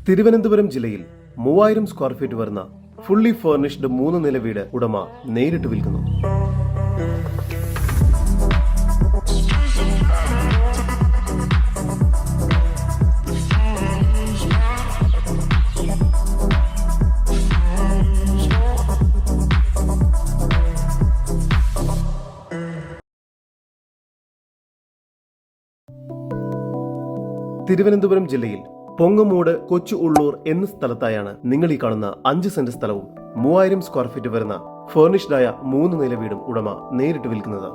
തിരുവനന്തപുരം ജില്ലയിൽ 3000 square feet വരുന്ന fully furnished 3 നില വീട് ഉടമ നേരിട്ട് വിൽക്കുന്നു. തിരുവനന്തപുരം ജില്ലയിൽ പൊങ്ങമൂട്, കൊച്ചു ഉള്ളൂർ എന്ന സ്ഥലത്തായാണ് നിങ്ങൾ ഈ കാണുന്ന 5 സെന്റ് സ്ഥലവും 3000 സ്ക്വയർ ഫീറ്റ് വരുന്ന ഫർണിഷ്ഡായ 3 നില വീടും ഉടമ നേരിട്ട് വിൽക്കുന്നത്.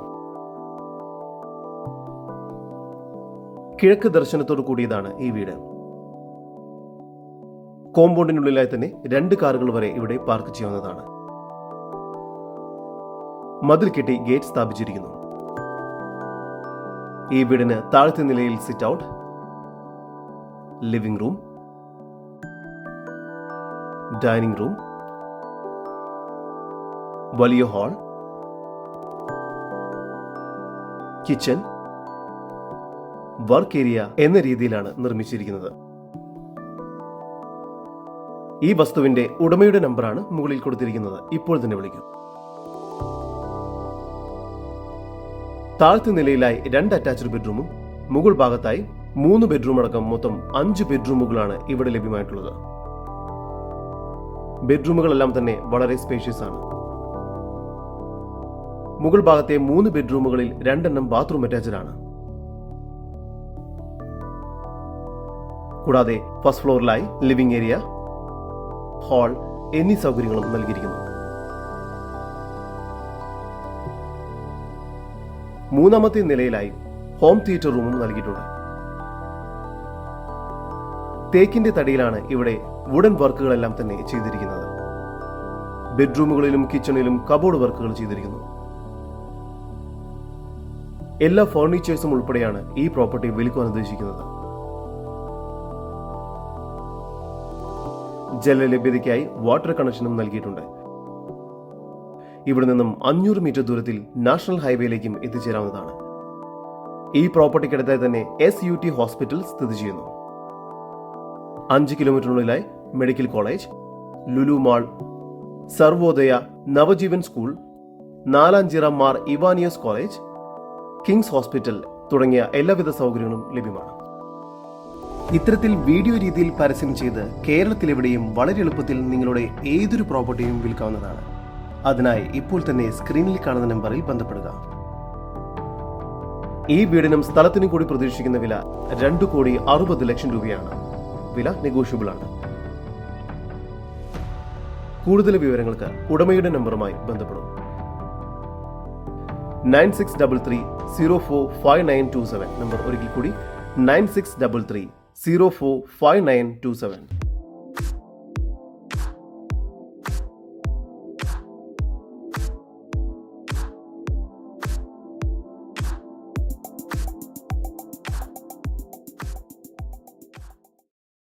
കിഴക്ക് ദർശനത്തോടു കൂടിയതാണ് ഈ വീട്. കോമ്പൗണ്ടിനുള്ളിലായി തന്നെ 2 കാറുകൾ വരെ ഇവിടെ പാർക്ക് ചെയ്യാവുന്നതാണ്. മതിൽ കെട്ടി ഗേറ്റ് സ്ഥാപിച്ചിരിക്കുന്നു. ഈ വീടിന് താഴത്തെ നിലയിൽ sit out, living room, dining room, വലിയ ഹാൾ, കിച്ചൺ, വർക്ക് ഏരിയ എന്ന രീതിയിലാണ് നിർമ്മിച്ചിരിക്കുന്നത്. ഈ വസ്തുവിന്റെ ഉടമയുടെ നമ്പറാണ് മുകളിൽ കൊടുത്തിരിക്കുന്നത്. ഇപ്പോൾ തന്നെ വിളിക്കൂ. താഴത്തെ നിലയിലായി 2 അറ്റാച്ച്ഡ് ബെഡ്റൂമും മുകൾ ഭാഗത്തായി 3 ബെഡ്റൂം അടക്കം മൊത്തം 5 ബെഡ്റൂമുകളാണ് ഇവിടെ ലഭ്യമായിട്ടുള്ളത്. ബെഡ്റൂമുകളെല്ലാം തന്നെ വളരെ സ്പേഷ്യസ് ആണ്. മുകൾ ഭാഗത്തെ 3 ബെഡ്റൂമുകളിൽ 2 ബാത്റൂം അറ്റാച്ച്ഡ് ആണ്. കൂടാതെ ഫസ്റ്റ് ഫ്ലോറിലായി ലിവിംഗ് ഏരിയ, ഹാൾ എന്നീ സൗകര്യങ്ങളും നൽകിയിരിക്കുന്നു. 3ാമത്തെ നിലയിലായി ഹോം തിയേറ്റർ റൂമും നൽകിയിട്ടുണ്ട്. തേക്കിന്റെ തടിയിലാണ് ഇവിടെ വുഡൻ വർക്കുകളെല്ലാം തന്നെ ചെയ്തിരിക്കുന്നത്. ബെഡ്റൂമുകളിലും കിച്ചണിലും കബോർഡ് വർക്കുകൾ ചെയ്തിരിക്കുന്നു. എല്ലാ ഫർണിച്ചേഴ്സും ഉൾപ്പെടെയാണ് ഈ പ്രോപ്പർട്ടി വിൽക്കുവാൻ ഉദ്ദേശിക്കുന്നത്. ജലലഭ്യതയ്ക്കായി വാട്ടർ കണക്ഷനും നൽകിയിട്ടുണ്ട്. ഇവിടെ നിന്നും 500 മീറ്റർ ദൂരത്തിൽ നാഷണൽ ഹൈവേയിലേക്കും എത്തിച്ചേരാവുന്നതാണ്. ഈ പ്രോപ്പർട്ടിക്കടുത്തായി തന്നെ SUT ഹോസ്പിറ്റൽ സ്ഥിതി ചെയ്യുന്നു. 5 കിലോമീറ്ററിനുള്ളിലായി medical college, Lulu mall, Sarvodaya, Navajeevan school, Nalanchira Mar Ivanios college, kings hospital തുടങ്ങിയ എല്ലാവിധ സൗകര്യങ്ങളും ലഭ്യമാണ്. ഇത്തരത്തിൽ വീഡിയോ രീതിയിൽ പരസ്യം ചെയ്ത് കേരളത്തിലെവിടെയും വളരെ എളുപ്പത്തിൽ നിങ്ങളുടെ ഏതൊരു പ്രോപ്പർട്ടിയും വിൽക്കാവുന്നതാണ്. അതിനായി ഇപ്പോൾ തന്നെ സ്ക്രീനിൽ കാണുന്ന നമ്പറിൽ ബന്ധപ്പെടുക. ഈ വീടിനും സ്ഥലത്തിനും കൂടി പ്രതീക്ഷിക്കുന്ന വില 2,60,00,000 രൂപയാണ്. വില നെഗോഷ്യബിൾ ആണ്. കൂടുതൽ വിവരങ്ങൾക്ക് ഉടമയുടെ നമ്പറുമായി ബന്ധപ്പെടും. 9633045927 നമ്പർ ഒരിക്കൽ കൂടി 9633045927.